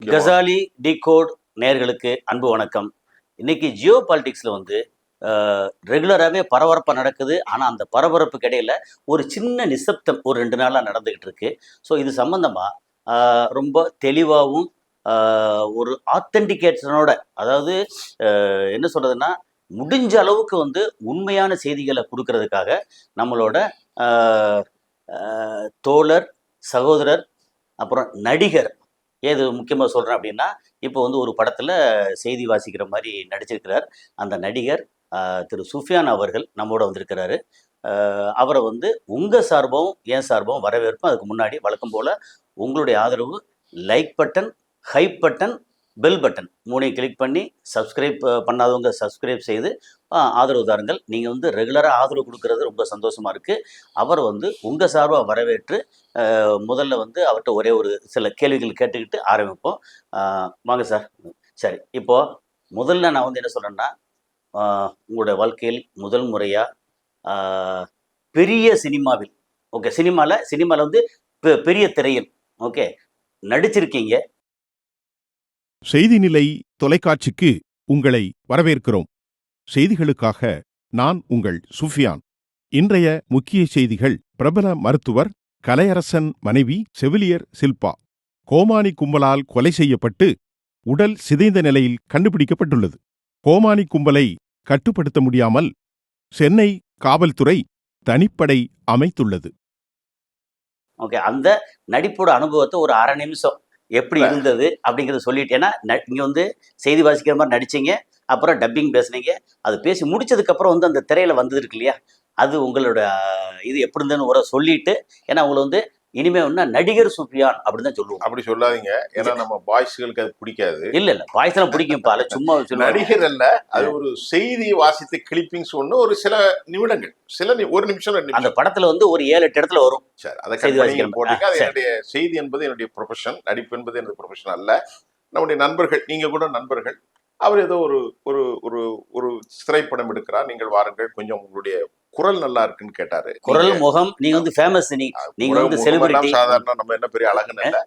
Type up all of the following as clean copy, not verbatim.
Ghazali decode நேயர்களுக்கு அன்பு வணக்கம். இன்னைக்கு ஜியோ பாலிடிக்ஸ்ல வந்து ரெகுலராகவே பரபரப்பாக நடக்குது. ஆனால் அந்த பரபரப்புக்கு இடையில ஒரு சின்ன நிசப்தம் ஒரு 2 நாளாக நடந்துகிட்டு இருக்கு. ஸோ இது சம்பந்தமாக ரொம்ப தெளிவாகவும் ஒரு ஆத்தென்டிகேஷனோட, அதாவது என்ன சொல்றதுன்னா, முடிஞ்ச அளவுக்கு வந்து உண்மையான செய்திகளை கொடுக்கறதுக்காக நம்மளோட ஆஹ், தோழர், சகோதரர், அப்புறம் நடிகர். ஏது முக்கியமாக சொல்கிறேன் அப்படின்னா, இப்போ வந்து ஒரு படத்தில் செய்தி வாசிக்கிற மாதிரி நடிச்சிருக்கிறார். அந்த நடிகர் திரு சுஃபியான் அவர்கள் நம்மோட வந்திருக்கிறாரு. அவரை வந்து உங்கள் சார்பாகவும் என் சார்பாகவும் வரவேற்போம். அதுக்கு முன்னாடி வழக்கம் போல் உங்களுடைய ஆதரவு, like button, hype button, bell button 3ஐயும் கிளிக் பண்ணி சப்ஸ்கிரைப் பண்ணாதவங்க சப்ஸ்கிரைப் செய்து ஆதரவு தாருங்கள். நீங்கள் வந்து ரெகுலராக ஆதரவு கொடுக்கறது ரொம்ப சந்தோஷமாக இருக்குது. அவர் வந்து உங்கள் சார்பாக வரவேற்று முதல்ல வந்து அவர்கிட்ட ஒரே ஒரு சில கேள்விகள் கேட்டுக்கிட்டு ஆரம்பிப்போம். வாங்க சார். சரி, இப்போது முதல்ல நான் வந்து என்ன சொல்கிறேன்னா, உங்களுடைய வாழ்க்கையில் முதல் முறையாக பெரிய சினிமாவில், ஓகே, சினிமாவில் வந்து பெரிய திரையில், ஓகே, நடிச்சிருக்கீங்க. செய்தி நிலை தொலைக்காட்சிக்கு உங்களை வரவேற்கிறோம். செய்திகளுக்காக நான் உங்கள் சுஃபியான். இன்றைய முக்கிய செய்திகள்: பிரபல மருத்துவர் கலையரசன் மனைவி செவிலியர் சில்பா கோமானி கும்பலால் கொலை செய்யப்பட்டு உடல் சிதைந்த நிலையில் கண்டுபிடிக்கப்பட்டுள்ளது. கோமானி கும்பலை கட்டுப்படுத்த முடியாமல் சென்னை காவல்துறை தனிப்படை அமைத்துள்ளது. ஓகே, அந்த நடிப்போட அனுபவத்தை ஒரு அரை நிமிஷம் எப்படி இருந்தது அப்படிங்கிறத சொல்லிட்டேன்னா, இங்கே வந்து செய்தி வாசிக்கிற மாதிரி நடிச்சிங்க, அப்புறம் டப்பிங் பேசுனீங்க. அது பேசி முடிச்சதுக்கப்புறம் வந்து அந்த திரையில் வந்தது இருக்கு இல்லையா, அது உங்களோட இது எப்படி இருந்ததுன்னு ஒரு சொல்லிட்டு, ஏன்னா உங்களை வந்து இனிமே ஒன்னா நடிகர் சுஃபியான் அப்படின்னு தான் சொல்லுவோம். அப்படி சொல்லாதீங்க, ஏன்னா நம்ம பாய்ஸ்களுக்கு அது பிடிக்காது. இல்ல பாய்ஸ் எல்லாம் பிடிக்கும். பால சும்மா நடிகர் அல்ல, அது ஒரு செய்தி வாசித்த கிளிப்பிங்ஸ் ஒண்ணு, ஒரு சில நிமிடங்கள், ஒரு நிமிஷம் அந்த படத்துல வந்து ஒரு 7-8 இடத்துல வரும். சரி, அதை போட்டீங்க. அது என்னுடைய செய்தி என்பது என்னுடைய ப்ரொஃபஷன், நடிப்பு என்பது என்னுடைய ப்ரொஃபஷன் அல்ல. நம்முடைய நண்பர்கள், நீங்க கூட நண்பர்கள், அவர் ஏதோ ஒரு ஒரு ஒரு ஒரு திரைப்படம் எடுக்கிறார், நீங்கள் வாருங்கள், கொஞ்சம் உங்களுடைய குரல் நல்லா இருக்குன்னு கேட்டாரு. குரல், முகம், நீங்க வந்து ஃபேமஸ், நீங்க வந்து செலிபிரிட்டி. சாதாரண நம்ம என்ன பெரிய அழகுன்னு இல்ல.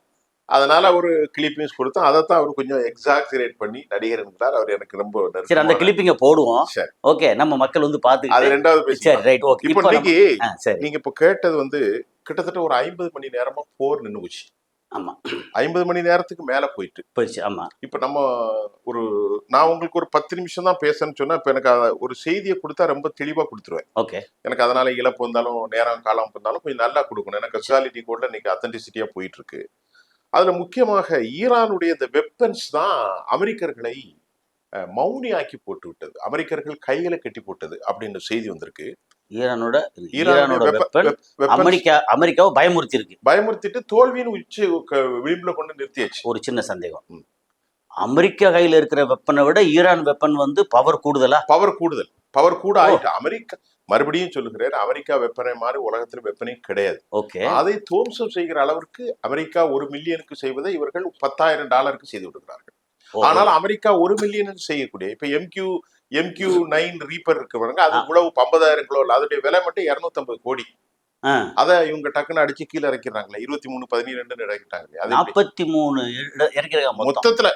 அதனால ஒரு கிளிப்பிங்ஸ் கொடுத்தோம். அதைத்தான் அவர் கொஞ்சம் எக்ஸாக்சரேட் பண்ணி நடிகர் என்கிறார். அவர் எனக்கு ரொம்ப சரி, அந்த கிளிப்பிங்க போடுவோம். ஓகே, நம்ம மக்கள் வந்து பார்த்து அது ரெண்டாவது பேசி. சரி, ரைட், ஓகே. இப்போ நீங்க இப்போ கேட்டது வந்து கிட்டத்தட்ட ஒரு 50 மணி நேரமா போர் நின்று போச்சு. ஆமா, 50 மணி நேரத்துக்கு மேல போயிடுச்சு. ஆமா, இப்ப நம்ம நான் உங்களுக்கு ஒரு 10 நிமிஷம் தான் பேசணும்னு சொன்னா, இப்ப எனக்கு ஒரு செய்தியை கொடுத்தா ரொம்ப தெளிவா கொடுத்துருவேன். ஓகே, எனக்கு அதனால இழப்பு வந்தாலும் நேரம் காலம் வந்தாலும் கொஞ்சம் நல்லா கொடுக்கணும். எனக்கு கசாலிட்டி கூட இன்னைக்கு அத்தன்டிசிட்டியா போயிட்டு இருக்கு. அதுல முக்கியமாக ஈரானுடைய இந்த வெப்பன்ஸ் தான் அமெரிக்கர்களை மௌனியாக்கி போட்டு விட்டது, அமெரிக்கர்கள் கைகளை கட்டி போட்டது அப்படின்னு செய்தி வந்திருக்கு. ஈரானோட அமெரிக்காவை பயமுறுத்திட்டு தோல்வியின் உச்சி விளிம்புல கொண்டு நிறுத்தியாச்சு. ஒரு சின்ன சந்தேகம், அமெரிக்கா கையில இருக்கிற வெப்பனை விட ஈரான் வெப்பன் வந்து பவர் கூடுதல் கூட ஆயிட்டு. அமெரிக்கா, மறுபடியும் சொல்லுகிறேன், அமெரிக்கா வெப்பனை மாதிரி உலகத்துல வெப்பனை கிடையாது. ஓகே, அதை துவம்சம் செய்கிற அளவிற்கு அமெரிக்கா 1 மில்லியனுக்கு செய்வதை இவர்கள் $10,000 செய்து விடுகிறார்கள். ஆனால் அமெரிக்கா 1 மில்லியனுக்கு செய்யக்கூடிய, இப்ப MQ-9 ரீப்பர் இருக்கு பாருங்க, அது உழவு 50,000 கிலோ, அதோடைய விலை மட்டும் 250 கோடி. அத இவங்க டக்குன்னு அடிச்சு கீழே இறக்கிறாங்களே, 23-12 இறக்கிட்டாங்க. 43 இறக்கிறாங்க மொத்தத்துல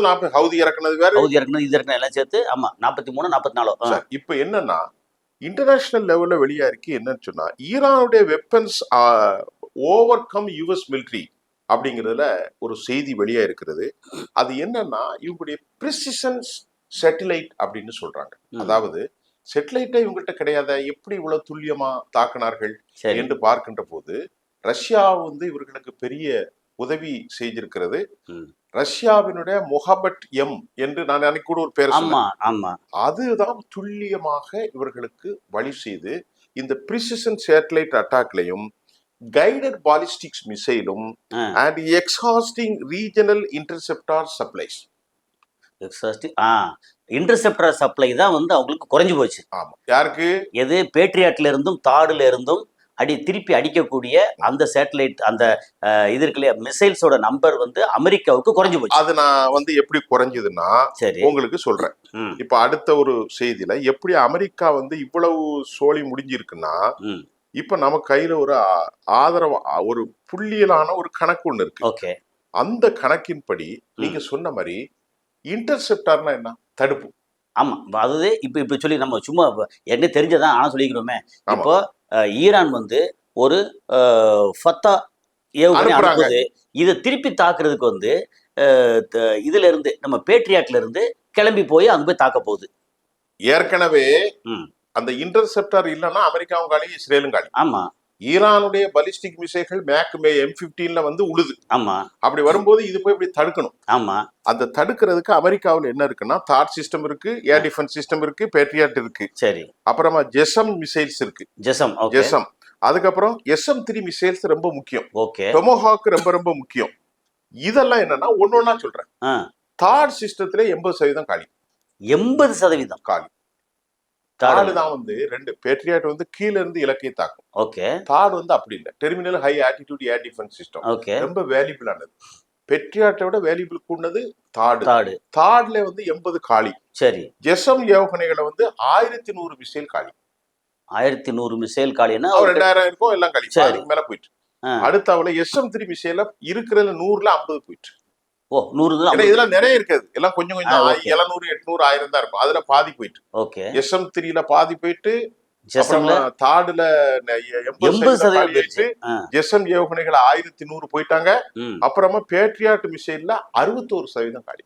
40 ஹவுதி இறக்குனது வேற, இது இறக்குனது எல்லாம் சேர்த்து. ஆமா, 43 44. இப்ப என்னன்னா, இன்டர்நேஷனல் லெவல்ல வெளியா இருக்கு. என்னன்னு சொன்னா, ஈரானுடைய weapons over come US military அப்படிங்கிறதுல ஒரு செய்தி வெளியா இருக்கிறது. அது என்னன்னா, இவங்களுடைய பிரிசிஷன் சேட்டலைட் அப்படின்னு சொல்றாங்க. அதாவது சேட்டலைட்டே இவங்ககிட்ட கிடையாத, எப்படி இவ்வளவு துல்லியமா தாக்கினார்கள் என்று பார்க்கின்ற போது, ரஷ்யா வந்து இவர்களுக்கு பெரிய உதவி செய்திருக்கிறது. ரஷ்யாவினுடைய முகபட் எம் என்று நான் அன்னைக்கு கூட ஒரு பேர் சொன்னேன். அதுதான் துல்லியமாக இவர்களுக்கு வழி செய்து இந்த பிரிசிஷன் சேட்டலைட் அட்டாக்லையும் கைடட் பாலிஸ்டிக்ஸ் மிசைலும் and exhausting regional interceptor supplies. Interceptor supply தான் வந்து அவங்களுக்கு குறைஞ்சு போச்சு. ஆமா, யாருக்கு? எது பேட்ரியாட்ல இருந்தும் தாடுல இருந்தும் திருப்பி அடிக்கக்கூடிய அந்த சேட்டலைட், அந்த இது இருக்கு இல்லையா, மிசைல்ஸோட நம்பர் வந்து அமெரிக்காவுக்கு குறைஞ்சு போச்சு. அது நான் வந்து எப்படி குறைஞ்சதுன்னா, சரி, உங்களுக்கு சொல்றேன். இப்ப அடுத்த ஒரு செய்தியில எப்படி அமெரிக்கா வந்து இவ்வளவு சோழி முடிஞ்சிருக்குன்னா, இப்ப நம்ம கையில ஒரு ஆதரவு, ஒரு புள்ளியலான ஒரு கணக்கு ஒண்ணு இருக்கு. ஓகே, அந்த கணக்கின்படி நீங்க சொன்ன மாதிரி இன்டர்செப்டார்னா என்ன? தடுப்பு. ஆமா அதுவே இப்ப சொல்லி நம்ம சும்மா என்ன தெரிஞ்சதான் ஆனா சொல்லிக்கிறோமே. ஆமா. இப்போ ஈரான் வந்து ஒரு ஃபத்தா ஏவுகணை அனுப்புறாங்க. அனுப்புது. இதை திருப்பி தாக்குறதுக்கு வந்து இதுல இருந்து நம்ம பேட்ரியாட்ல இருந்து கிளம்பி போய் அங்க போய் தாக்க போகுது. ஏற்கனவே ம். அந்த இன்டர்செப்டார் இல்லைன்னா அமெரிக்காவும் காலி, இஸ்ரேலும் காலி. ஆமா ஈரானுடைய பலிஸ்டிக் மிசைல்கள் M15 வந்து உழுது. ஆமா அப்படி வரும்போது இது போய் இப்படி தடுக்கணும். ஆமா அந்த தடுக்கிறதுக்கு அமெரிக்காவில் என்ன இருக்குன்னா, தாட் சிஸ்டம் இருக்கு, ஏர் டிஃபென்ஸ் சிஸ்டம் இருக்கு, பேட்ரியாட் இருக்கு, சரி அப்புறமா ஜெசம் மிசைல்ஸ் இருக்கு. ஜெசம் ஓகே ஜெசம், அதுக்கப்புறம் SM-3 மிசைல்ஸ் ரொம்ப முக்கியம். ஓகே டொமோஹாக் ரொம்ப ரொம்ப முக்கியம். இதெல்லாம் என்னன்னா ஒன்னொன்னா சொல்றேன். தாட் சிஸ்டத்துல 80% காலி. 80% காலி. தாடு தான் வந்து ரெண்டு பேட்ரியாட் வந்து கீழ இருந்து இலக்கை தாக்கும். ஓகே தாடு வந்து அப்படி இல்லை. டெர்மினல் ஹை ஆட்டிடியூட் ஏர் டிஃபென்ஸ் சிஸ்டம் ஓகே ரொம்ப வேல்யூபிள் ஆனது. பெட்ரியாட்டை விட வேல்யூபிள் கூடது தாடு. தாடு தாடுல வந்து 80 காலி. சரி ஜெசம் ஏவுகணைகளை வந்து 1100 மிசைல் காலி. 1100 மிசைல் காலினா 2000 இருக்கும், எல்லாம் காலி. சரி. அதுக்கு மேல போயிட்டு அடுத்தாவுல SM-3 மிசைல இருக்கிறதுல 100ல 50 போயிட்டு. ஓ 100 ஏன்னா இதெல்லாம் நிறைய இருக்காது, எல்லாம் கொஞ்சம் கொஞ்சம் 700 800 1000 தான் இருக்கும். அதுல பாதி போயிட்டு. ஓகே SM-3ல பாதி போயிட்டு, ஜெசம்ல தாடுல 80% போயிட்டு, ஜெசம் ஏவுகணைகள் 1100 போயிட்டாங்க. அப்புறமா பேட்ரியாட் மிசைல்ல 61% காலி.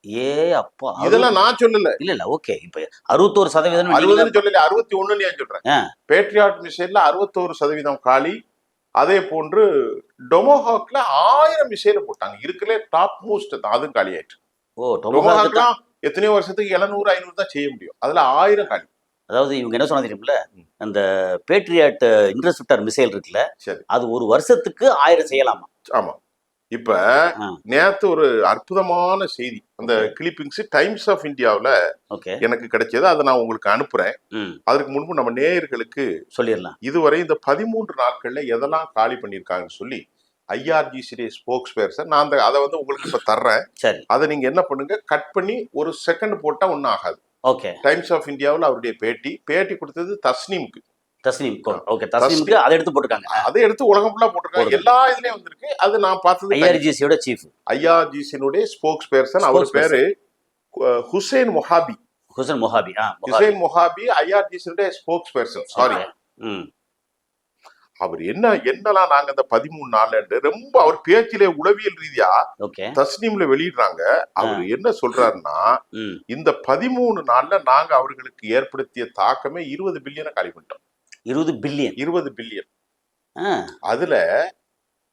ஏ அப்பா இதெல்லாம் நான் சொல்லல. இல்ல ஓகே இப்ப 61% 60 சொல்லல, 61 நான் சொல்றேன். பேட்ரியாட் மிசைல்ல 61% காலி. அதே போன்று டொமோஹாக்ல 1000 மிசைல போட்டாங்க. இருக்கல டாப் மோஸ்ட் அதுவும் காலி ஆயிட்டு. ஓ டொமோஹாக்லாம் எத்தனையோ வருஷத்துக்கு 700 500 தான் செய்ய முடியும். அதுல 1000 காலி. அதாவது இவங்க என்ன சொன்னா தெரியுமில்ல, அந்த பேட்ரியாட் இன்டர்செப்டார் மிசைல் இருக்குல்ல, சரி, அது ஒரு வருஷத்துக்கு 1000 செய்யலாமா? ஆமா. இப்ப நேத்து ஒரு அற்புதமான செய்தி, அந்த கிளிப்பிங்ஸ் டைம்ஸ் ஆஃப் இந்தியாவுல எனக்கு கிடைச்சது. அதை நான் உங்களுக்கு அனுப்புறேன். அதற்கு முன்பு நம்ம நேயர்களுக்கு சொல்லிடலாம், இதுவரை இந்த 13 நாட்கள்ல எதெல்லாம் காலி பண்ணிருக்காங்கன்னு சொல்லி IRGC ஸ்போக்ஸ் பர்சன் நான் அதை வந்து உங்களுக்கு இப்ப தர்றேன். சரி, அதை நீங்க என்ன பண்ணுங்க, கட் பண்ணி ஒரு செகண்ட் போட்டா ஒன்னும் ஆகாது. ஓகே. டைம்ஸ் ஆஃப் இந்தியாவில் அவருடைய பேட்டி கொடுத்தது தஸ்னீமுக்கு. ஓகே, தஸ்னீமுக்கு அதை எடுத்து போட்டுருக்காங்க. அதை எடுத்து உலகம் ஃபுல்லா போட்டுருக்காங்க. எல்லா இதுலயும் வந்திருக்கு. அது நான் பார்த்தது IRGCயோட சீஃப், IRGCனுடைய ஸ்போக்ஸ் பர்சன். அவர் பேரு ஹுசைன் மொஹாபி. ஹுசைன் மொஹாபி IRGCனுடைய ஸ்போக்ஸ் பர்சன். சாரி. அவர் என்னெல்லாம் நாங்க இந்த 13 நாள்ல ரொம்ப அவர் பேச்சிலே உளவியல் ரீதியா தஸ்னீம்ல வெளியிடுறாங்க. அவர் என்ன சொல்றாருன்னா, இந்த 13 நாள்ல நாங்க அவர்களுக்கு ஏற்படுத்திய தாக்கமே 20 பில்லியனை காலி பண்ணிட்டோம். 20 பில்லியன். அதுல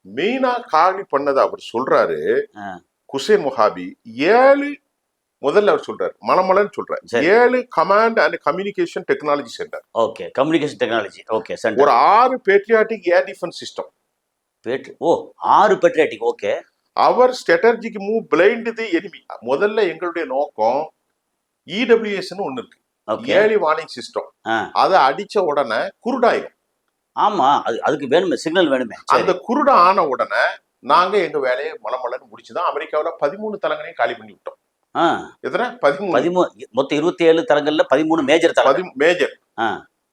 மெயினா காலி பண்ணது அவர் சொல்றாரு ஹுசைன் மொஹாபி. 7 முதல்ல அவர் சொல்றாரு, மலமலன்னு சொல்றாரு, 7 command and communication technology centre. Okay, communication technology. Okay, centre. ஒரு 6 பேட்ரியாட்டிக் ஏர் டிஃபென்ஸ் சிஸ்டம். ஓ 6 பேட்ரியாட்டிக். ஓகே. அவர் strategic move blind the enemy. முதல்ல எங்களுடைய நோக்கம் EWS ன்னு ஒண்ணு இருக்கு, ஏர்லி வார்னிங் சிஸ்டம். அதை அடிச்ச உடனே குருடாயிடும். ஆமா, அதுக்கு வேணுமே, சிக்னல் வேணுமே. அந்த குருடா ஆன உடனே நாங்க எங்க வேலையை மலமலன்னு முடிச்சுதான் அமெரிக்காவில 13 தளங்களையும் காலி பண்ணி விட்டோம். எத்தனை? 13. மொத்தம் 27 தளங்கள்ல 13 மேஜர் தளம். மேஜர்.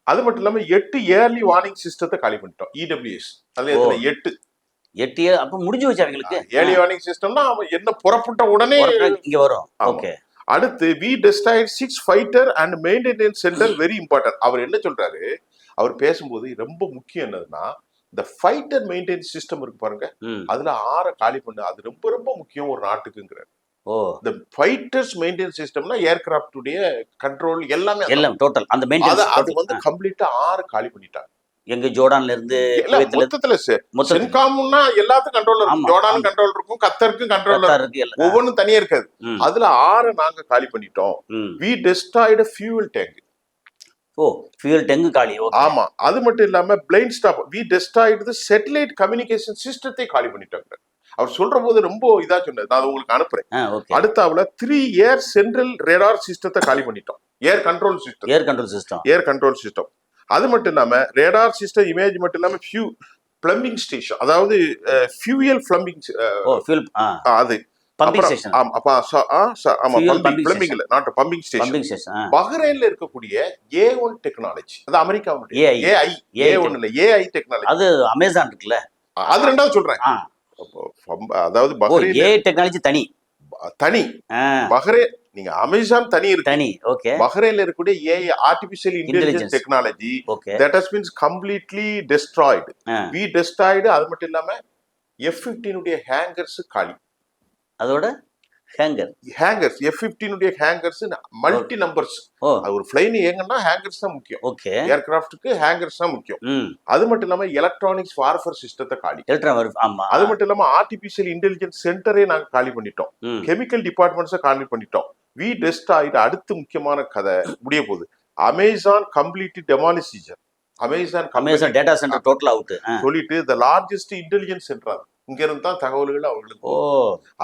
அது மட்டும் இல்லாம 8 ஏர்லி வார்னிங் சிஸ்டத்தை காலி பண்ணிட்டோம். EWS அதுல 8 அப்ப முடிஞ்சு வச்சு அவங்களுக்கு ஏர்லி வார்னிங் சிஸ்டம்னா என்ன புறப்பட்ட உடனே இங்க வரும். ஓகே. அடுத்து we destroyed 6 fighter and maintenance centre. Very important. அவர் என்ன சொல்றாரு, அவர் பேசும்போது ரொம்ப முக்கியம் என்னதுன்னா, இந்த ஃபைட்டர் மெயின்டெனன்ஸ் சிஸ்டம் இருக்கு பாருங்க, அதுல 6 காலி பண்ணு. அது ரொம்ப ரொம்ப முக்கியம் ஒரு நாட்டுக்குங்கிறார். the fighters maintenance systemனா ஏர்கிராஃப்ட் உடைய கண்ட்ரோல் எல்லாமே எல்லாம் டோட்டல் அந்த மெயின்டெனன்ஸ் அது வந்து கம்ப்ளீட்டா 6 காலி பண்ணிட்டாங்க. எங்க ஜோர்டான்ல இருந்து மொத்தத்துல சென்காம்னா எல்லாத்துக்கும் கண்ட்ரோல் இருக்கும். ஜோர்டான் கண்ட்ரோல் இருக்கும், கத்தருக்கு கண்ட்ரோல் இருக்கு, ஒவ்வொன்றும் தனியா இருக்காது. அதுல 6 நாங்க காலி பண்ணிட்டோம். we destroyed a fuel tank. O fuel tank காலி. ஆமா, அது மட்டும் இல்லாம blind stop we destroyed the satellite communication system காலி பண்ணிட்டாங்க. அவர் சொல்ற போது ரொம்ப இதா சொன்னது, நான் உங்களுக்கு அனுப்புறேன். அடுத்தாவுல 3 ஏர் சென்ட்ரல் ரேடார் சிஸ்டத்தை காலி பண்ணிட்டோம். ஏர் கண்ட்ரோல் சிஸ்டம். அது மட்டும் இல்லாம ரேடார் சிஸ்டம் இமேஜ் மட்டும் இல்லாம பிளம்பிங் ஸ்டேஷன், அதாவது ஃபியூயல் பிளம்பிங், அது பம்பிங் ஸ்டேஷன். பஹ்ரைன்ல இருக்கக்கூடிய A1 டெக்னாலஜி, அது அமெரிக்காவுடைய AI டெக்னாலஜி. அது அமேசான் இருக்குல்ல, அது ரெண்டாவது சொல்றேன். அதாவது ஓ பஹ்ரைன் ஏ டெக்னாலஜி தனி. தனி. ஆ, பஹ்ரைன் நீங்க அமேசான் தனி இருக்கு. தனி. ஓகே. பஹ்ரைன்ல இருக்கக்கூடிய AI artificial intelligence intelligence. Technology okay. That has been completely destroyed. Ah, we destroyed. அது மட்டும் இல்லாம F-15 ஹேங்கர்ஸ் காலி. அதோட hangar. Hangars F-15 hangars multi numbers. Oh அது ஒரு பிளைன் இயங்கன்னா ஹேங்கர்ஸ் தான் முக்கியம். ஓகே. ஏர்கிராஃப்ட்டுக்கு ஹேங்கர்ஸ் தான் முக்கியம். ம். அது மட்டும் இல்லாம எலக்ட்ரானிக்ஸ் வார்ஃபேர் சிஸ்டத்தை காலி. எலக்ட்ரான் வருது. ஆமா. அது மட்டும் இல்லாம ஆர்டிபிஷியல் இன்டெலிஜென்ஸ் சென்டரே நாங்க காலி பண்ணிட்டோம். ம். கெமிக்கல் டிபார்ட்மெண்ட்ஸை காலி பண்ணிட்டோம். We destroyed. அடுத்து முக்கியமான கதை முடிய போகுது. Amazon complete demolition. Amazon data centre total out. சொல்லிட்டு த லார்ஜஸ்ட் இன்டெலிஜென்ஸ் சென்டர் இங்க இருந்து தான் தகவல்கள் அவங்களுக்கு. ஓ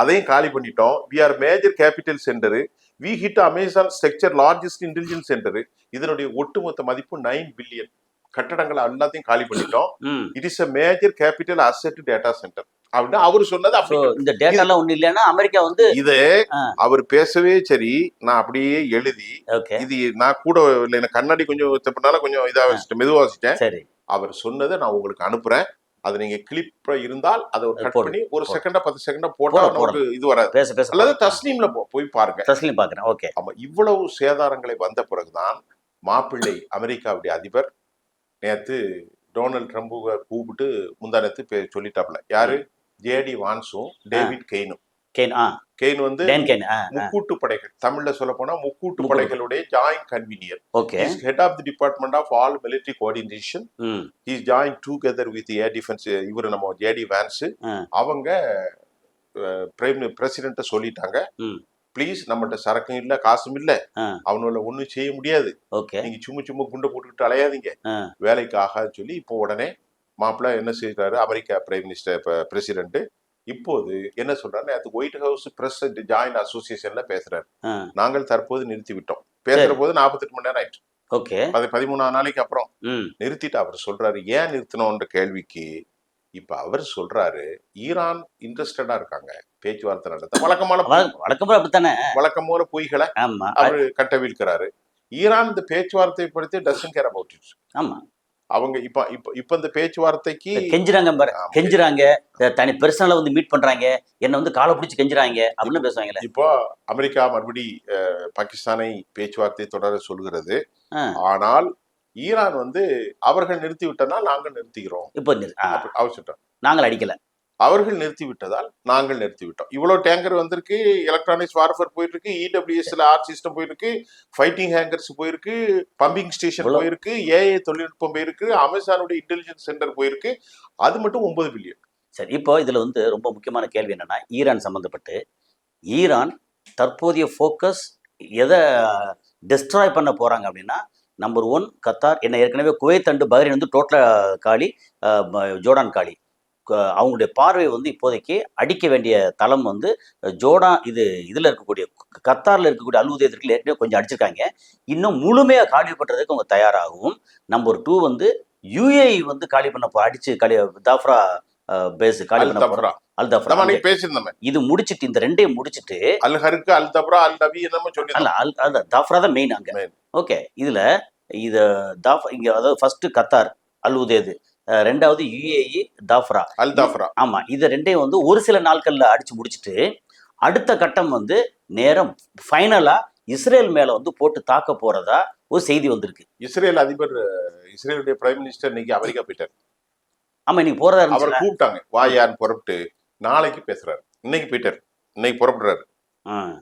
அதையும் காலி பண்ணிட்டோம். We are major capital centre. We hit Amazon structure largest intelligence centre. இதனுடைய ஒட்டுமொத்த மதிப்பு 9 பில்லியன். கட்டடங்களை எல்லாத்தையும் காலி பண்ணிட்டோம். ம். It is a major capital asset data centre அப்படின்னு அவர் சொன்னது. So, அப்படி இந்த டேட்டா எல்லாம் ஒண்ணு இல்லைன்னா அமெரிக்கா வந்து இது ஆ, அவர் பேசவே சரி. நான் அப்படியே எழுதி ஓகே. இது நான் கூட இல்லை, எனக்கு கண்ணாடி கொஞ்சம் தப்புனால கொஞ்சம் இதா வச்சுட்டேன், மெதுவா வச்சுட்டேன். சரி. அவர் சொன்னதை நான் உங்களுக்கு அனுப்புறேன். அது நீங்க கிளிப் இருந்தால் அதை கட் போடு, பண்ணி ஒரு போடு. செகண்டா 10 செகண்டா போட்டா போடுறேன், நமக்கு இது வராது. பேச பேச அல்லது தஸ்லீம்ல போய் பாருங்க. தஸ்லீம் பாக்குறேன். ஓகே. ஆமா, இவ்வளவு சேதாரங்களை வந்த பிறகுதான் மாப்பிள்ளை அமெரிக்காவுடைய அதிபர் நேத்து டொனால்ட் ட்ரம்ப் கூப்பிட்டு முந்தானத்து சொல்லிட்டாப்ல. யாரு? ஜேடி வான்ஸும் டேவிட் கெய்னும். கேன். கெயின் வந்து டேன் கேன். முக்கூட்டு படைகள், தமிழ்ல சொல்ல போனா முக்கூட்டு முக்கூட்டு. படைகளுடைய joint convenor. Okay. He is head of the department of all military coordination. ம். He is joined together with the air defense. இவரு நம்ம ஜேடி வான்ஸ். ஆ. அவங்க பிரசிடென்ட்ட சொல்லிட்டாங்க, ம். ப்ளீஸ் நம்மகிட்ட சரக்கும் இல்ல காசும் இல்ல, ஆ. அவனால ஒண்ணும் செய்ய முடியாது, ஓகே. நீங்க சும்மா சும்மா குண்டை போட்டுக்கிட்டு அலையாதீங்க, ஆ. வேலைக்கு ஆகாது சொல்லி இப்போ உடனே மாப்பிள்ள என்ன செய்யறாரு, அமெரிக்கா பிரைம் மினிஸ்டர் பிரசிடென்ட் இப்போது என்ன சொல்றாரு, நேற்று ஒயிட் ஹவுஸ் பிரஸ் ஜாயிண்ட் அசோசியேஷன்ல பேசுறாரு. ஆ. நாங்கள் தற்போது நிறுத்தி விட்டோம். பேசுற போது 48 மணி நேரம் ஆயிடுச்சு. ஓகே. 13ஆம் நாளைக்கு அப்புறம் ம். நிறுத்திட்டு அவர் சொல்றாரு, ஏன் நிறுத்தணும்ன்ற கேள்விக்கு இப்ப அவர் சொல்றாரு, ஈரான் இன்ட்ரெஸ்டடா இருக்காங்க பேச்சுவார்த்தை நடத்த. வழக்கமான வழக்கம் போல அப்படித்தானே. வழக்கம் போல பொய்களை ஆமா. அவரு கட்டவிழ்க்கிறாரு. ஈரான் இந்த பேச்சுவார்த்தையை படுத்தி டசன் கேர் அபவுட் இட். ஆமா. அவங்க இப்ப இப்ப இப்ப இந்த பேச்சுவார்த்தைக்கு கெஞ்சுறாங்க பாரு, கெஞ்சுறாங்க. தனி பெர்சனலா வந்து மீட் பண்றாங்க, என்ன வந்து காலை பிடிச்சி கெஞ்சுறாங்க அப்படின்னு பேசுவாங்களே. இப்போ அமெரிக்கா மறுபடி பாகிஸ்தானை பேச்சுவார்த்தை தொடர சொல்கிறது. ஆ. ஆனால் ஈரான் வந்து அவர்கள் நிறுத்தி விட்டதால் நாங்கள் நிறுத்துகிறோம். இப்போ அவர் சொல்றார், நாங்கள் அடிக்கல, அவர்கள் நிறுத்தி விட்டதால் நாங்கள் நிறுத்தி விட்டோம். இவ்வளவு டேங்கர் வந்திருக்கு, எலக்ட்ரானிக்ஸ் வார்ஃபேர் போயிட்டு இருக்கு, இடபிள்யூஎஸ்ல ஆர்ட் சிஸ்டம் போயிருக்கு, ஃபைட்டிங் ஹேங்கர்ஸ் போயிருக்கு, பம்பிங் ஸ்டேஷன் போயிருக்கு, ஏஐ தொழில்நுட்பம் போயிருக்கு, அமேசானுடைய இன்டெலிஜென்ஸ் சென்டர் போயிருக்கு. அது மட்டும் 9 பில்லியன். சரி. இப்போ இதுல வந்து ரொம்ப முக்கியமான கேள்வி என்னன்னா, ஈரான் சம்பந்தப்பட்டு ஈரான் தற்போதைய ஃபோக்கஸ் எதை டெஸ்ட்ராய் பண்ண போறாங்க அப்படின்னா, நம்பர் 1 கத்தார். என்ன ஏற்கனவே குவைத் அண்டு பஹ்ரைன் வந்து டோட்டலா காலி, ஜோர்டான் காலி. அவங்களுடைய பார்வை வந்து இப்போதைக்கு அடிக்க வேண்டிய தளம் வந்து இதுல இருக்கக்கூடிய கத்தார்ல இருக்கக்கூடிய அலுவலகத்திற்கு ஏற்கனவே கொஞ்சம் அடிச்சிருக்காங்க. இன்னும் முழுமையா காலி பண்றதுக்கு அவங்க தயாராகவும். நம்பர் 2 வந்து யுஏஇ வந்து காலி பண்ண அடிச்சு தாஃப்ரா பேஸ் காலி பண்ண போறோம். அல் தஃப்ரா பேசியிருந்தோம். இது முடிச்சிட்டு, இந்த ரெண்டையும் முடிச்சிட்டு அல் ஹருக்கு அல் தப்ரா அல் நபி என்னமோ சொல்லி அல்ல தாஃப்ரா தான் மெயின் அங்க. ஓகே. இதுல இங்க அதாவது ஃபர்ஸ்ட் கத்தார் அல் உதேது, ரெண்டாவது யுஏஇ தாஃப்ரா அல் தாஃப்ரா. ஆமா. இது ரெண்டையும் வந்து ஒரு சில நாட்கள்ல அடிச்சு முடிச்சுட்டு அடுத்த கட்டம் வந்து நேரம் ஃபைனலா இஸ்ரேல் மேல வந்து போட்டு தாக்க போறதா ஒரு செய்தி வந்திருக்கு. இஸ்ரேல் அதிபர், இஸ்ரேலுடைய பிரைம் மினிஸ்டர் இன்னைக்கு அமெரிக்கா போயிட்டார். ஆமா, இன்னைக்கு போறதா அவர் இருந்துச்சு. கூப்பிட்டாங்க, வாயான்னு புறப்பட்டு நாளைக்கு பேசுறாரு. இன்னைக்கு போயிட்டார், இன்னைக்கு புறப்படுறாரு.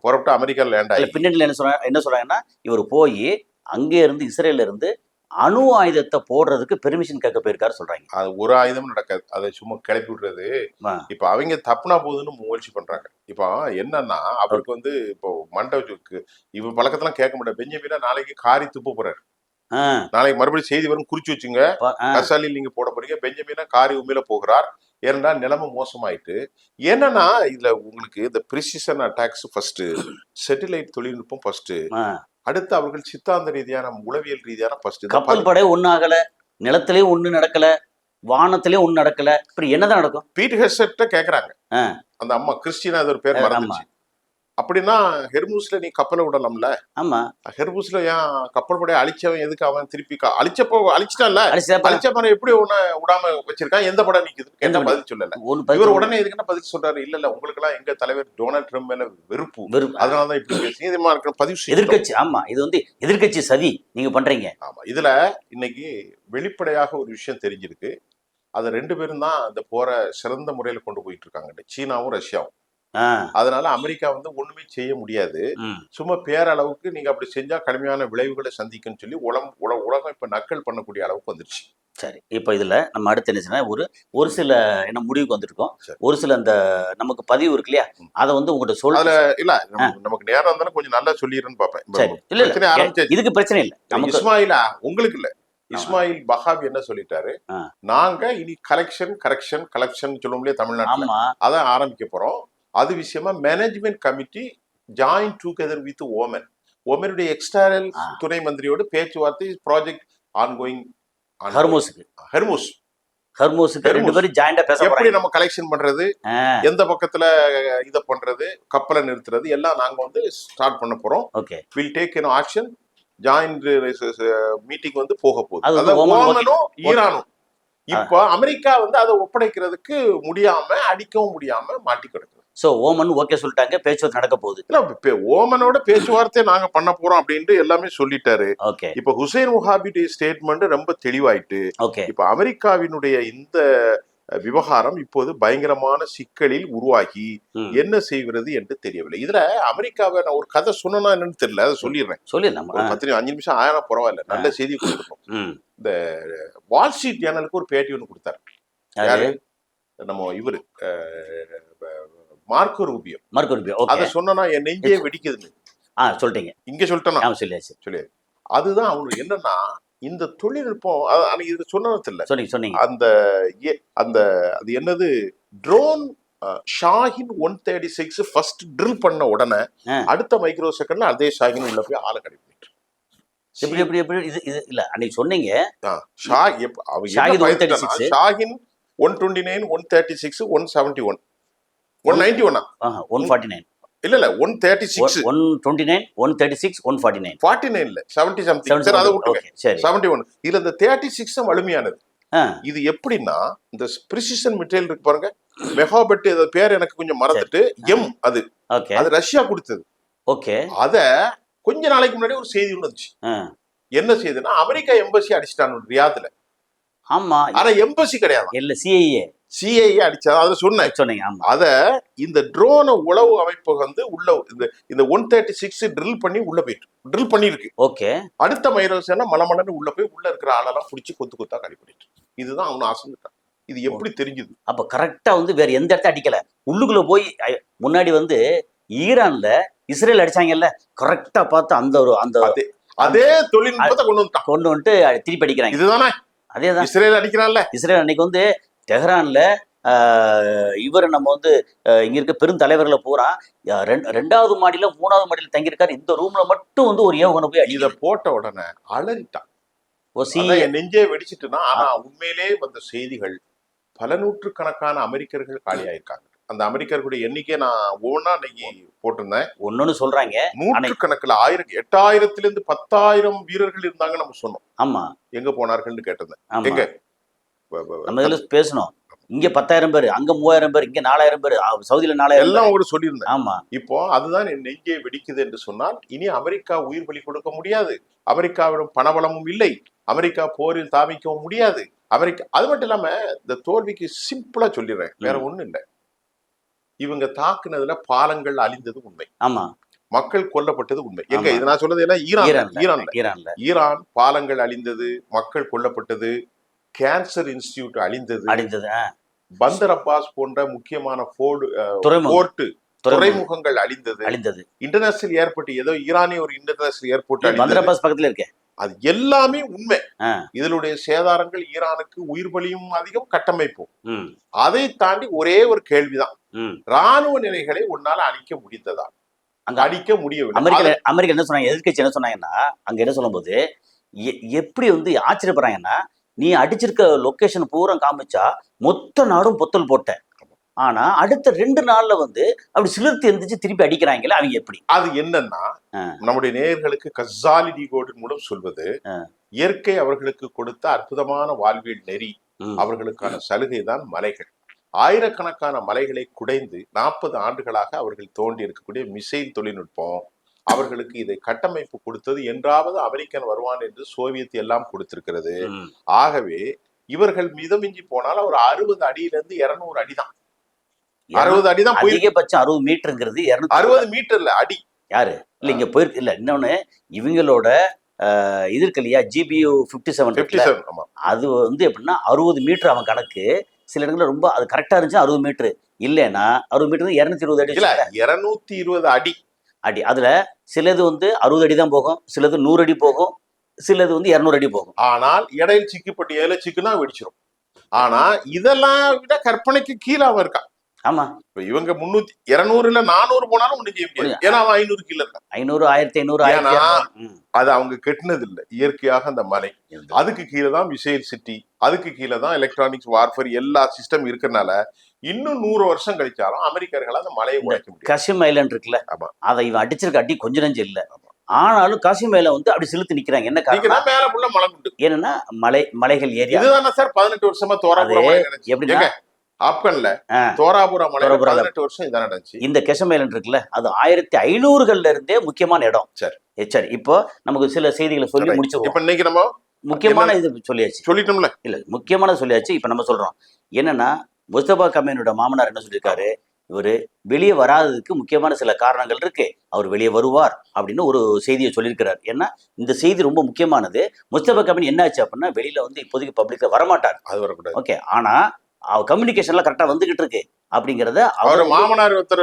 புறப்பட்டு அமெரிக்கா லேண்ட் ஆகி பின்னணியில என்ன சொல்றாங்கன்னா, இவர் போய் அங்கே இருந்து இஸ்ரேல்ல இருந்து அணு ஆயுதத்தை போடுறதுக்கு பெர்மிஷன் கேட்க போயிருக்காரு சொல்றாங்க. அது ஒரு ஆயுதமும் நடக்காது, அதை சும்மா கிளப்பி விடுறது. இப்ப அவங்க தப்புனா போகுதுன்னு முயற்சி பண்றாங்க. இப்போ என்னன்னா, அவருக்கு வந்து இப்போ மண்டபத்துக்கு இவ பழக்கத்தெல்லாம் கேட்க மாட்டேன். பெஞ்சமினா நாளைக்கு காரி துப்ப போறாரு. நாளைக்கு மறுபடியும் செய்தி வரும், குறிச்சு வச்சுங்க. கசாலில் நீங்க போட போறீங்க. பெஞ்சமினா காரி உண்மையில போகிறார். ஏன்னா நிலைமை மோசமாயிட்டு. என்னன்னா இதுல உங்களுக்கு இந்த பிரிசிஷன் அட்டாக்ஸ் ஃபர்ஸ்ட், சேட்டலைட் தொழில்நுட்பம் ஃபர்ஸ்ட், அடுத்து அவர்கள் சித்தாந்த ரீதியான உளவியல் ரீதியான ஃபர்ஸ்ட். கப்பல் படை ஒண்ணு ஆகல, நிலத்திலேயும் ஒண்ணு நடக்கல, வானத்திலேயும் ஒண்ணு நடக்கல. இப்படி என்னதான் நடக்கும்? பீட் ஹெர்செட்ட கேக்குறாங்க. அந்த அம்மா கிறிஸ்டினா, அது ஒரு பேர் மறந்துச்சு. அப்படின்னா ஹெர்மூஸ்ல நீ கப்பலை விடலாம்ல. ஆமா ஹெர்மூஸ்ல ஏன் கப்பல் படையை அழிச்சவன் எதுக்கு அவன் திருப்பி அழிச்சப்போ அழிச்சிட்டான்ல, அடிச்சப்ப அழிச்ச படம் எப்படி உன்னை விடாம வச்சிருக்கான்? எந்த படம் நிக்குது? எந்த என்ன படம்? பதில் சொல்லல. ஒண்ணு இவர் பதில் உடனே எதுக்குன்னா பதில் சொல்றாரு, இல்ல உங்களுக்கு எல்லாம் எங்க தலைவர் டொனால்ட் ட்ரம்ப் மேல வெறுப்பு, வெறும் அதனாலதான் இப்படி பேசுறீங்க. இது மாதிரி பதிவு செய்யும். எதிர்க்கட்சி. ஆமா இது வந்து எதிர்க்கட்சி சதி நீங்க பண்றீங்க. ஆமா, இதுல இன்னைக்கு வெளிப்படையாக ஒரு விஷயம் தெரிஞ்சிருக்கு. அது 2 பேரும் தான் இந்த போரை சிறந்த முறையில கொண்டு போயிட்டு இருக்காங்க, சீனாவும் ரஷ்யாவும். அதனால அமெரிக்கா வந்து ஒண்ணுமே செய்ய முடியாது. ம். சும்மா பேரளவுக்கு நீங்க அப்படி செஞ்சா கடுமையான விளைவுகளை சந்திக்கும்னு சொல்லி உலகம் இப்ப நக்கல் பண்ணக்கூடிய அளவுக்கு வந்துருச்சு. சரி, இப்போ இதுல நம்ம அடுத்து என்ன செய்யணும், ஒரு சில என்ன முடிவுக்கு வந்துருக்கோம். சரி. ஒரு சில அந்த நமக்கு பதிவு இருக்கு இல்லையா, அதை வந்து உங்கள்கிட்ட சொல்ல. அதுல இல்ல நமக்கு நேரம் இருந்தாலும் கொஞ்சம் நல்லா சொல்லிடுறேன்னு பாப்பேன். சரி, இல்ல பிரச்சனை ஆரம்பிச்சாச்சு. இதுக்கு பிரச்சனை இல்லை நமக்கு. இஸ்மாயிலா உங்களுக்கு இல்ல, இஸ்மாயில் பஹாவி என்ன சொல்லிட்டாரு, நாங்க இனி கலெக்ஷன் சொல்லுவோம் இல்லையா தமிழ்நாட்டுல, ஆமா அதான் ஆரம்பிக்க போறோம். அது விஷயமா management committee join together with ஓமனுடைய எக்ஸ்டர்னல் துணை மந்திரியோடு பேச்சுவார்த்தை ப்ராஜெக்ட் ஆன்கோயிங். ஹர்மூஸுக்கு 2 பேரும் ஜாயிண்டா பேச எப்படி போறாங்க. நம்ம கலெக்ஷன் பண்றது, எந்த பக்கத்துல இத பண்றது, கப்பலை நிறுத்துறது எல்லாம் நாங்க வந்து ஸ்டார்ட் பண்ண போறோம். Okay, will take an action. Joint meeting வந்து போக போகுது. அது வந்து அதாவது ஓமன் ஓமனும் ஈரானும். இப்ப அமெரிக்கா வந்து அதை ஒப்படைக்கிறதுக்கு முடியாம, அடிக்கவும் முடியாம மாட்டி கிடக்குது. சோ ஓமன் ஓகே சொல்லிட்டாங்க, பேச்சுவார்த்தை நடக்க போகுது. இல்ல ஓமனோட பேச்சுவார்த்தை நாங்க பண்ண போறோம் அப்படின்ட்டு எல்லாமே சொல்லிட்டாரு. ஓகே இப்ப ஹுசைன் முஹாபிடைய ஸ்டேட்மெண்ட் ரொம்ப தெளிவாயிட்டு, ஓகே இப்ப அமெரிக்காவினுடைய இந்த விவகாரம் இப்போது பயங்கரமான சிக்கலில் உருவாகி என்ன செய்வது என்று தெரியவில்லை. இதுல அமெரிக்காவை நான் ஒரு கதை சொன்னா என்னன்னு தெரியல, அதை சொல்லிடுறேன். சொல்லிடலாம். 5 நிமிஷம் ஆயிரம் பரவாயில்ல, நல்ல செய்தி கொடுக்கணும். இந்த வால் ஸ்ட்ரீட் ஜேர்னலுக்கு ஒரு பேட்டி ஒன்று கொடுத்தாரு. யாரு? நம்ம இவரு மார்க்கோ ரூபியோ. அதை சொன்னா என் நெஞ்சே வெடிக்குதுன்னு சொல்லிட்டீங்க. இங்க சொல்லிட்டேன், சொல்லியாச்சு. அதுதான் அவங்களுக்கு என்னன்னா, இந்த தொழில்நுட்பம் இது சொன்னது இல்ல, சொன்னீங்க. அந்த அது என்னது, ட்ரோன் ஷாஹின் 136 ஃபர்ஸ்ட் ட்ரில் பண்ண உடனே அடுத்த மைக்ரோ செகண்ட்ல அதே ஷாஹின் உள்ள போய் ஆளை கடிப்பிட்டு. எப்படி இது இல்ல அன்னைக்கு சொன்னீங்க. ஷாஹின் 129 136 171 191 149 இல்ல 136 129 136 149 49 இல்ல 70 something. சரி, அதை விட்டுங்க. 71. இதுல இந்த 36 வலிமையானது. இது எப்படின்னா, இந்த பிரிசிஷன் மெட்டீரியல் இருக்கு பாருங்க, மெகாபெட், பேர் எனக்கு கொஞ்சம் மறந்துட்டு, அது ரஷ்யா கொடுத்தது. ஓகே, அத கொஞ்ச நாளைக்கு முன்னாடி ஒரு செய்தி வந்துச்சு. என்ன செய்தினா, அமெரிக்கா எம்பசி அடிச்சிட்டாங்க ரியாத்ல. ஆமா, ஆனா எம்பசி கிடையாது, இல்ல சிஐஏ அடிச்சா. அதுல சொன்னீங்க. அத இந்த ட்ரோன உளவு அமைப்பு வந்து உள்ள இந்த 136 ட்ரில் பண்ணி உள்ள போயிட்டு ட்ரில் பண்ணிருக்கு. ஓகே, அடுத்த மைரோசேனா மலமலன்னு உள்ள போய் உள்ள இருக்கிற ஆளெல்லாம் புடிச்சு கொத்தா கடி பண்ணிட்டு. இதுதான் அவனு ஆசைட்டான். இது எப்படி தெரிஞ்சது? அப்ப கரெக்டா வந்து வேற எந்த இடத்த அடிக்கல, உள்ளுக்குள்ள போய் முன்னாடி வந்து ஈரான்ல இஸ்ரேல் அடிச்சாங்கல்ல, கரெக்டா பார்த்து அந்த அதே தொழில்நுட்பத்தை கொண்டு வந்துட்டு திருப்பி அடிக்கிறாங்க. இதுதானே அதேதான் இஸ்ரேல் அடிக்கிறான்ல. இஸ்ரேல் அன்னைக்கு வந்து தெஹ்ரான்ல இவர் நம்ம வந்து இங்க இருக்க பெருந்தலைவர்களை பூரா 2வது மாடியில 3வது மாடியில தங்கியிருக்காரு. இந்த ரூம்ல மட்டும் வந்து ஒரு ஏவுகணை போய் இதை போட்ட உடனே அலறிட்டான். நெஞ்சே வெடிச்சிட்டுனா. ஆனா உண்மையிலே வந்த செய்திகள், பல நூற்றுக்கணக்கான அமெரிக்கர்கள் காலியாயிருக்காங்க. அந்த அமெரிக்கர்களுடைய எண்ணிக்கை நான் ஒவ்வொன்னா இன்னைக்கு போட்டிருந்தேன். ஒன்னொன்னு சொல்றாங்க, நூற்றுக்கணக்கில் 8000 - 10,000 வீரர்கள் இருந்தாங்க நம்ம சொன்னோம். ஆமா, எங்க போனார்கள்னு கேட்டிருந்தேன். எங்க நம்ம இதுல பேசணும், இங்க 10,000 பேர், அங்க 3,000 பேர், இங்க 4,000 பேர், சவுதியில 4,000 எல்லாம் உங்களுக்கு சொல்லியிருந்தேன். ஆமா, இப்போ அதுதான் என் நெஞ்சே வெடிக்குது என்று சொன்னால், இனி அமெரிக்கா உயிர் பலி கொடுக்க முடியாது. அமெரிக்காவிடம் பணபலமும் இல்லை. அமெரிக்கா போரில் தாமிக்கவும் முடியாது. அமெரிக்கா அது மட்டும் இல்லாம, இந்த தோல்விக்கு சிம்பிளா சொல்லிடுறேன், வேற ஒண்ணும் இல்லை. இவங்க தாக்குனதுல பாலங்கள் அழிந்தது உண்மை. ஆமா, மக்கள் கொல்லப்பட்டது உண்மை. எங்க இது நான் சொல்றது எல்லாம் ஈரான் பாலங்கள் அழிந்தது, மக்கள் கொல்லப்பட்டது, கேன்சர் இன்ஸ்டிடியூட் அழிந்தது, பந்தர் அப்பாஸ் போன்ற முக்கியமான துறைமுகங்கள் அழிந்தது, இன்டர்நேஷனல் ஏர்போர்ட், ஏதோ ஈரானிய ஒரு இன்டர்நேஷனல் ஏர்போர்ட் பந்தர் அப்பாஸ் பக்கத்துல இருக்கே, அது எல்லாமே உண்மை. இதனுடைய சேதாரங்கள் ஈரானுக்கு உயிர் பலியும் அதிகம், கட்டமைப்பும். அதை தாண்டி ஒரே ஒரு கேள்விதான், ராணுவ நிலைகளை உன்னால அழிக்க முடிந்ததா? அங்க அழிக்க முடியவில்லை. அமெரிக்கா என்ன சொன்னாங்க, எதிர்கட்சி என்ன சொன்னாங்கன்னா, அங்க என்ன சொல்லும் போது எப்படி வந்து ஆச்சரியப்படுறாங்கன்னா, நீ அடிச்சிருக்க லொகேஷன் பூரா காமிச்சா மொத்த நாடும் பொத்தல் போட்ட, ஆனா அடுத்த 2 நாள்ல வந்து அப்படி சிலிர்த்து எந்திரிச்சு திருப்பி அடிக்கிறாங்களே அவங்க எப்படி? அது என்னன்னா, ஆ. நம்முடைய நேயர்களுக்கு கஸ்ஸாலி டிகோடின் மூலம் சொல்வது, ஆ. இயற்கை அவர்களுக்கு கொடுத்த அற்புதமான வாழ்வியல் நெறி, ம். அவர்களுக்கான சலுகை தான் மலைகள். ஆயிரக்கணக்கான மலைகளை குடைந்து 40 ஆண்டுகளாக அவர்கள் தோண்டி இருக்கக்கூடிய மிசைல் தொழில்நுட்பம் அவர்களுக்கு இதை கட்டமைப்பு கொடுத்தது. என்றாவது அமெரிக்கன் வருவான் என்று சோவியத் எல்லாம் கொடுத்திருக்கிறது. ம். ஆகவே இவர்கள் மிதமிஞ்சி போனால் ஒரு 60 அடியிலிருந்து 200 அடி தான். 60 அடி தான் போயிருக்கு. அதிகபட்சம் 60 மீட்டருங்கிறது 60 மீட்டர்ல அடி. யாரு இல்ல இங்க போயிருக்கு இல்ல. இன்னொன்னு இவங்களோட இது இருக்கு இல்லையா, GBU 57 இருக்குல்ல, 57 ஆமா. அது வந்து எப்படின்னா 60 மீட்டர் அவன் கணக்கு. சில இடங்கள்ல ரொம்ப அது கரெக்டா இருந்துச்சு 60 மீட்டர், இல்லைன்னா 60 மீட்டர் 220 அடி இல்ல 220 அடி அடி. அதுல சிலது வந்து 60 அடி தான் போகும், சிலது 100 அடி போகும், சிலது வந்து 200 அடி போகும். ஆனால் இடையில் சிக்குப்பட்டு ஏழை சிக்குனா வெடிச்சிடும். ஆனா இதெல்லாம் விட கற்பனைக்கு கீழே அவன் இருக்கான். ஆமா, இப்ப இவங்க 300 200 இல்ல 400 போனாலும் ஒண்ணு செய்ய முடியாது. ஏன்னா அவன் 500 கீழே இருக்கான். 500 1500 ஏன்னா 1200. அது அவங்க கெட்டினது இல்ல, இயற்கையாக அந்த மலை. அதுக்கு கீழே தான் மிசைல் சிட்டி, அதுக்கு கீழே தான் எலக்ட்ரானிக்ஸ் வார்ஃபேர் எல்லா சிஸ்டம் இருக்கறனால இன்னும் 100 வருஷம் கழிச்சாலும் அமெரிக்கர்கள் அந்த மலையை உடைக்க முடியாது. காசிம் ஐலண்ட் இருக்குல்ல, ஆமா. அதை இவன் அடிச்சிருக்க அடி கொஞ்ச நஞ்சம் இல்ல. ஆனாலும் காசிம் ஐலண்ட் வந்து அப்படி சிலுத்து நிக்கிறாங்க. என்ன காரணம்? நீங்க மேல புள்ள மலை உண்டு. ஏன்னா மலைகள் ஏரியா. இதுதானே சார் 18 வருஷமா தோராபுரா மலை நடந்துச்சு. எப்படின்னா ஆப்கன்ல தோராபுரா மலை 18 வருஷம் இதான் நடந்துச்சு. இந்த காசிம் ஐலண்ட் இருக்குல்ல, அது 1500கள்ல இருந்தே முக்கியமான இடம். சரி, இப்போ நமக்கு சில செய்திகளை சொல்லி முடிச்சிருவோம். இப்ப இன்னைக்கு நம்ம முக்கியமான இது சொல்லியாச்சு. சொல்லிட்டோம்ல, இல்ல முக்கியமானது சொல்லியாச்சு. இப்ப நம்ம சொல்றோம் என்னன்னா, முஸ்தபா கமீனோட மாமனார் என்ன சொல்லியிருக்காரு, இவரு வெளியே வராததுக்கு முக்கியமான சில காரணங்கள் இருக்கு, அவர் வெளியே வருவார் அப்படின்னு ஒரு செய்தியை சொல்லியிருக்கிறார். ஏன்னா இந்த செய்தி ரொம்ப முக்கியமானது. முஸ்தபா கமீன் என்ன ஆச்சு அப்படின்னா, வெளியில வந்து இப்போதைக்கு பப்ளிக்ல வரமாட்டார். அது வரக்கூடாது. ஓகே, ஆனா அவர் கம்யூனிகேஷன்ல கரெக்டா வந்துகிட்டு இருக்கு அப்படிங்கறத அவர் மாமனார் ஒருத்தர்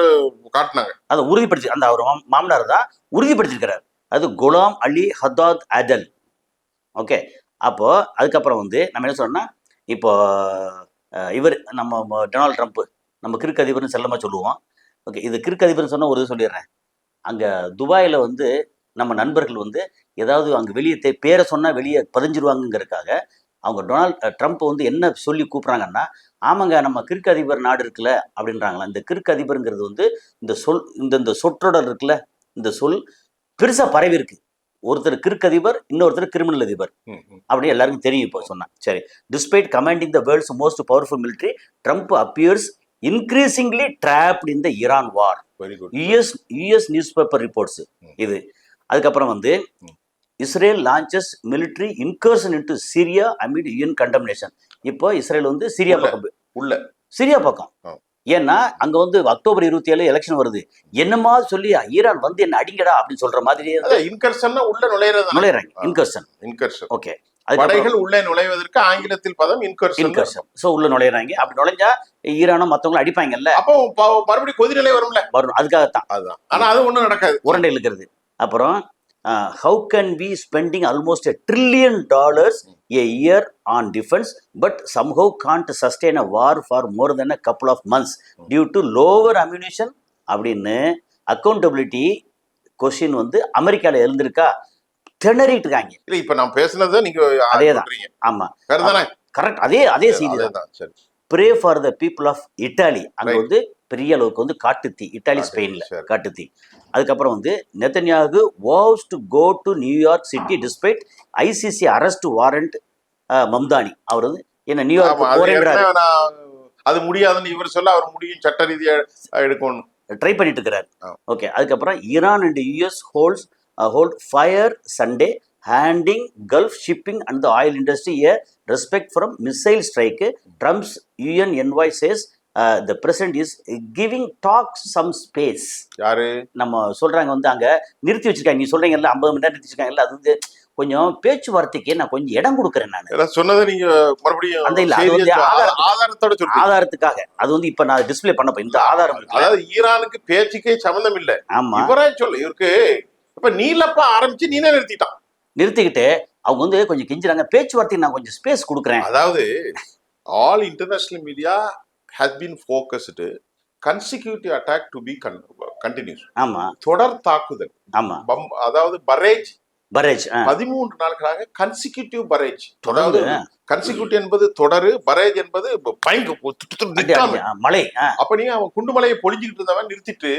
காட்டினாங்க. அதை உறுதிப்படுத்தி, அந்த அவர் மாமனார் தான் உறுதிப்படுத்திருக்கிறார். அது குலாம் அலி ஹத்தாத் அதல். ஓகே, அப்போ அதுக்கப்புறம் வந்து நம்ம என்ன சொன்னோம்னா, இப்போ இவர் நம்ம டொனால்ட் ட்ரம்ப், நம்ம கிறுக்கு அதிபர்னு செல்லமா சொல்லுவோம். ஓகே, இது கிறுக்கு அதிபர்னு சொன்னா ஒரு இது சொல்லிடுறேன். அங்க துபாயில வந்து நம்ம நண்பர்கள் வந்து ஏதாவது அங்க வெளியே பேரை சொன்னா வெளியே பதிஞ்சிருவாங்கிறதுக்காக அவங்க டொனால்ட் ட்ரம்ப் வந்து என்ன சொல்லி கூப்பிட்றாங்கன்னா, ஆமாங்க நம்ம கிறுக்கு அதிபர் நாடு இருக்குல்ல அப்படின்றாங்களா. இந்த கிறுக்கு அதிபருங்கிறது வந்து இந்த சொற்றொடர் இருக்குல்ல, இந்த சொல் பெருசா பரவி இருக்கு. ஒருத்தர் கிறுக்கு அதிபர், இன்னொருத்தர் கிரிமினல் அதிபர் அப்படின்னு எல்லாருக்கும் தெரியும். இப்போ சொன்னா சரி. Despite commanding the world's most powerful military, Trump appears increasingly dropped in the Iran war. US news paper reports இது. அதுக்கப்புறம் வந்து Israel launches military incursion into Syria AMET UN condemnation. இப்போ இஸ்ரேல் வந்து சிரியா பக்கம் சிரியா பக்கம். ஏன்னா அங்க வந்து அக்டோபர் 27 எலெக்ஷன் வருது. என்னமா சொல்லி ஈரான் வந்து என்ன அடிங்கடா அப்படின்னு சொல்ற மாதிரி உள்ள நுழைறாங்க. இன்கர்ஷன். ஓகே, படைகள் உள்ளே நுழைவதற்கு ஆங்கிலத்தில் பதம் இன்கர்ஷன். சோ உள்ள நுழைறாங்க. அப்படி நுழைஞ்சா ஈரானும் மத்தவங்களும் அடிப்பாங்கல்ல, அப்போ மறுபடியும் கொதிநிலை வரும்ல. வரும், அதுக்காகத்தான். அதுதான். ஆனா அது ஒண்ணும் நடக்காது, உரண்டை இழுக்கிறது. அப்புறம் how can we spending almost $1 trillion a year on defense but somehow can't sustain a war for more than a couple of months due to lower ammunition அப்படின்னு அக்கௌண்டபிலிட்டி கொஸ்டின் வந்து அமெரிக்கால எழுந்திருக்கா திணறிட்டு இருக்காங்க. இல்ல இப்ப நான் பேசுனதை நீங்க அதேதான். ஆமா, கரெக்ட். அதே செய்தி தான். Pray for the people of Italy. அங்க வந்து பெரிய அளவுக்கு வந்து காட்டுத்தீ, இட்டாலி ஸ்பெயின்ல காட்டுத்தீ. அதுக்கப்புறம் வந்து Netanyahu was to go to New York city despite ICC arrest warrant Mamdani. அவர் வந்து என்ன நியூயார்க் போறேங்கிறாரு. அது முடியாதுன்னு இவர் சொல்ல, அவர் முடியும், சட்ட ரீதியா எடுக்கணும் ட்ரை பண்ணிட்டு இருக்கிறாரு. ஓகே, அதுக்கப்புறம் Iran and US hold fire Sunday handing Gulf shipping and the oil industry a respect from missile strike. Trump's UN envoy says the president is giving talks some space. யாரு நம்ம சொல்றாங்க வந்து அங்க நிறுத்தி வச்சிருக்காங்க. நீ சொல்றீங்கல்ல 50 மணி நேரம் நிறுத்தி வச்சிருக்காங்கல்ல, அது வந்து கொஞ்சம் பேச்சுவார்த்தைக்கு நான் கொஞ்சம் இடம் கொடுக்குறேன். நான் சொன்னதை நீங்க மறுபடியும் அந்த இல்ல, அது வந்து ஆதாரத்தோட சொல்றீங்க. ஆதாரத்துக்காக அது வந்து இப்ப நான் டிஸ்ப்ளே பண்ண இந்த ஆதாரம், அதாவது ஈரானுக்கு பேச்சுக்கே சம்பந்தம் இல்ல. ஆமா, இவரே சொல்ல இவருக்கு இப்ப நீலப்ப ஆரம்பிச்சு நீனே நிறுத்திக்கிட்டு அவங்க வந்து கொஞ்சம் கெஞ்சுறாங்க, பேச்சுவார்த்தைக்கு நான் கொஞ்சம் ஸ்பேஸ் கொடுக்குறேன். அதாவது all international media has been focused consecutive attack to be continues. ஆமா, தொடர் தாக்குதல். ஆமா, அதாவது பரேஜ் பரேஜ் 13 நாட்களாக கன்சிக்யூட்டிவ் பரேஜ். தொடர்ந்து அதாவது கன்சிக்யூட்டிவ் என்பது தொடரு, பரேஜ் என்பது நிற்காம. மழை. அப்ப நீ அவன் குண்டுமலையை பொழிஞ்சுக்கிட்டு இருந்தவன் நிறுத்திட்டு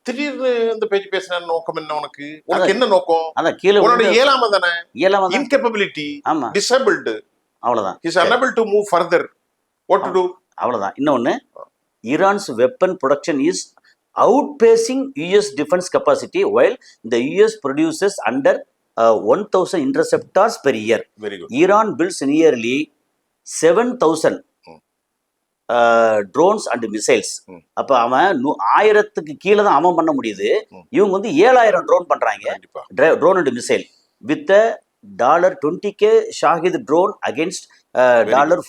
திடீர்னு இந்த பேச்சு பேசின நோக்கம் என்ன? உனக்கு என்ன நோக்கம்? அதான் கீழே உன்னோட இயலாம தானே, இயலாம தான். இன்கேப்பபிலிட்டி, ஆமா, டிசேபிள்டு, அவ்வளவுதான். Is unable to move further. What to do? அவ்வளவுதான். இன்னொன்னு, Iran's weapon production is outpacing US defense capacity while the US produces under 1,000 interceptors per year. Very good. Iran builds nearly 7,000 drones and missiles. அப்ப அவன் 1000க்கு கீழே தான் அவன் பண்ண முடியுது. இவங்க வந்து 7000 ட்ரோன் பண்றாங்க. Drone and missile with $20K Shahid drone against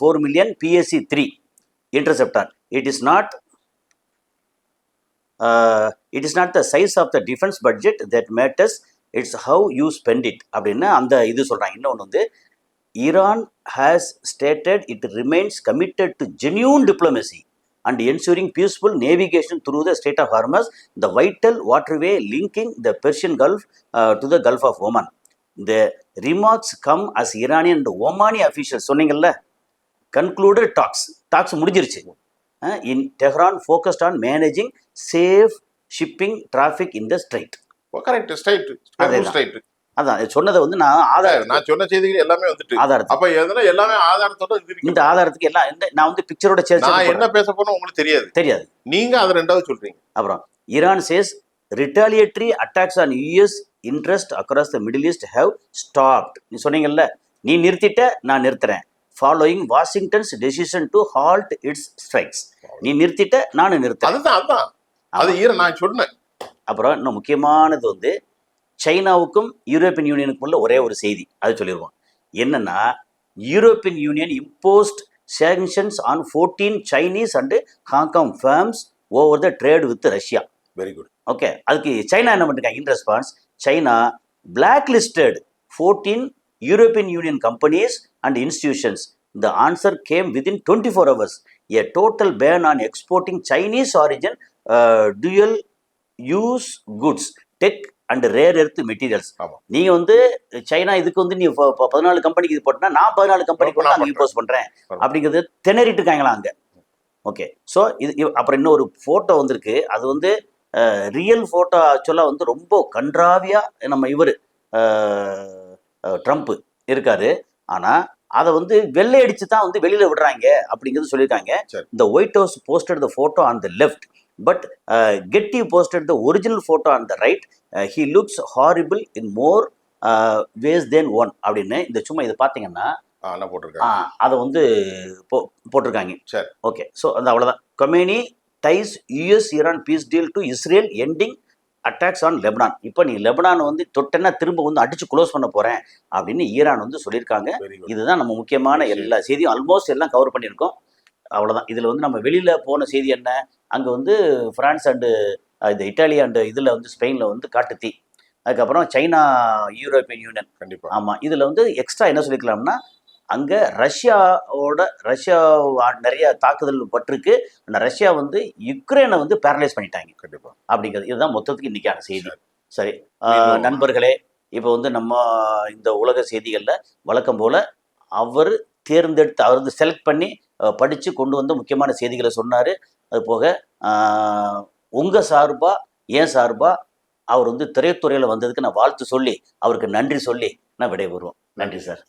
$4 million PSC-3 interceptor. It is not the size of the defense budget that matters, it's how you spend it அப்படின்னு அந்த இது சொல்றாங்க. இன்னொன்று வந்து, Iran has stated it remains committed to genuine diplomacy and ensuring peaceful navigation through the Strait of Hormuz, the vital waterway linking the Persian Gulf to the Gulf of Oman. The remarks come as Iranian and Omani officials சொன்னீங்கல்ல, concluded talks முடிஞ்சிருச்சு. In Tehran focused on managing safe shipping traffic in the strait. Correct, straight, straight. அதான் சொன்னதை வந்து நான் சொன்ன செய்திகள் எல்லாமே வந்துட்டு ஆதாரத்துக்கு. அப்ப எதனா எல்லாமே ஆதாரத்தோட இந்த ஆதாரத்துக்கு எல்லாம் நான் வந்து பிக்சரோட சேர்த்து நான் என்ன பேச போறேன் உங்களுக்கு தெரியாது. நீங்க அது ரெண்டாவது சொல்றீங்க. அப்புறம் Iran says retaliatory attacks on US interest across the Middle East have stopped. நீ சொன்னீங்கல்ல, நீ நிறுத்திட்ட, நான் நிறுத்துறேன். Following Washington's decision to halt its strikes. நீ நிறுத்திட்ட, நான் நிறுத்தேன். அதுதான் அது நான் சொன்னேன். அப்புறம் இன்னும் முக்கியமானது வந்து, சைனாவுக்கும் யூரோப்பியன் யூனியனுக்கும் உள்ள ஒரே ஒரு செய்தி, அது சொல்லிடுவோம். என்னன்னா, European union imposed sanctions on 14 Chinese and Hong Kong firms over the trade with Russia. Very good. Okay, அதுக்கு சைனா என்ன பண்ணிருக்காங்க? இன் response, China blacklisted 14 European Union companies and institutions. The answer came within 24 hours. A total ban on exporting Chinese origin dual use goods, tech and rare earth materials. நீங்க வந்து China இதுக்கு வந்து நீ 14 கம்பெனிக்கு இது போட்டா, நான் 14 கம்பெனிக்கு நான் இம்போஸ் பண்றேன் அப்படிங்கிறது திணறிட்டு இருக்காங்களா அங்க. ஓகே, ஸோ இது அப்புறம் இன்னொரு போட்டோ வந்திருக்கு. அது வந்து ரியல் போட்டோ ஆக்சுவலாக வந்து ரொம்ப கன்றாவியா நம்ம இவர் ட்ரம்ப் இருக்காரு. ஆனா அதை வந்து வெள்ளை அடிச்சு தான் வந்து வெளியில விடுறாங்க அப்படிங்கிறது சொல்லியிருக்காங்க. இந்த White House posted the photo on the left, but Getty posted the original photo on the right. He looks horrible in more ways than one அப்படின்னு. இந்த சும்மா இதை பார்த்தீங்கன்னா அதை வந்து போட்டிருக்காங்க. சரி, ஓகே. ஸோ அந்த அவ்வளோதான். Khamenei dies US Iran peace deal to Israel ending attacks on Lebanon. இப்போ நீ லெபனான் வந்து தொட்டனா திரும்ப வந்து அடிச்சு க்ளோஸ் பண்ண போறேன் அப்படின்னு ஈரான் வந்து சொல்லியிருக்காங்க. இதுதான் நம்ம முக்கியமான எல்லா செய்தியும் ஆல்மோஸ்ட் எல்லாம் கவர் பண்ணியிருக்கோம். அவ்வளோதான். இதில் வந்து நம்ம வெளியில் போன செய்தி என்ன, அங்கே வந்து ஃப்ரான்ஸ் அண்டு இந்த இட்டாலி அண்டு இதில் வந்து ஸ்பெயினில் வந்து காட்டுத்தீ, அதுக்கப்புறம் சைனா யூரோப்பியன் யூனியன். கண்டிப்பாக. ஆமாம். இதில் வந்து எக்ஸ்ட்ரா என்ன சொல்லிக்கலாம்னா, அங்கே ரஷ்யா நிறைய தாக்குதல் பட்டிருக்கு. அந்த ரஷ்யா வந்து யுக்ரைனை வந்து பேரலைஸ் பண்ணிட்டாங்க. கண்டிப்பாக. அப்படிங்கிறது இதுதான் மொத்தத்துக்கு இன்னைக்கான செய்தி. சரி நண்பர்களே, இப்போ வந்து நம்ம இந்த உலக செய்திகளில் வழக்கம் போல் அவர் வந்து செலக்ட் பண்ணி படித்து கொண்டு வந்து முக்கியமான செய்திகளை சொன்னார். அது போக உங்கள் சார்பாக ஏன் சார்பாக அவர் வந்து திரைத்துறையில் வந்ததுக்கு நான் வாழ்த்து சொல்லி அவருக்கு நன்றி சொல்லி நான் விடைபெறுவோம். நன்றி சார்.